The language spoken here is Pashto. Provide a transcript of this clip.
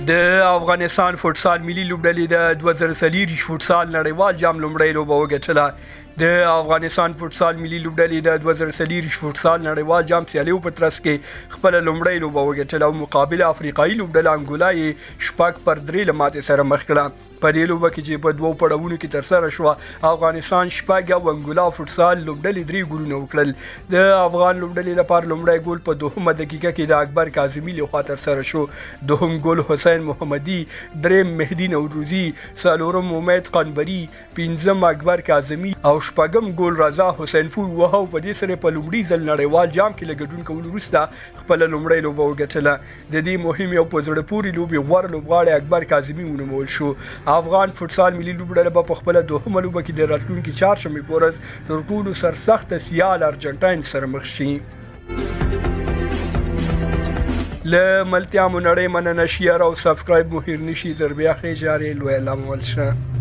د افغانستان فوټسال ملي لوبډلې د 2023 فوټسال نړیوال جام لومړۍ لوبه وګټله. د افغانستان فوټسال ملي لوبډلې د 2023 فوټسال نړیوال جام سیالیو په ترڅ کې خپله لومړۍ لوبه وګټله او مقابله افریقایي لوبډله انګولا یې 6-3 له ماتې سره مخ کړه. په دې لوبه کې چې په دوو پړاوونو کې ترسره شوه افغانستان 6 او انګولا فوټسال لوبډلې 3 ګولونه وکړل. د افغان لوبډلې لپاره لومړی ګول په 2مه دقیقه کې د اکبر کاظمي لخوا ترسره شو. دوهم ګول حسین محمدي، دریم مهدي نوروزي، څلورم امید قنبري، پنځم اکبر کاظمي او شپږم ګول رضا حسین پور وهو. په دې سره په لومړي ځل نړیوال جام کې له ګډون کولو وروسته خپله لومړۍ لوبه وګټله. د دې مهمې او په زړه پورې لوبې غوره لوبغاړی اکبر کاظمي ونومول شو. افغان فوټسال ملي لوبډله به په خپله دوهمه لوبه کې د راتلونکي چهارشنبې په ورځ تر ټولو سرسخته سیال ارجنټاین سره مخ شي. له ملتیا مو نړۍ مننه، شیر او سبسکرایب مو هیر نشي. تر بیا ښې جارې لویه لامل شه.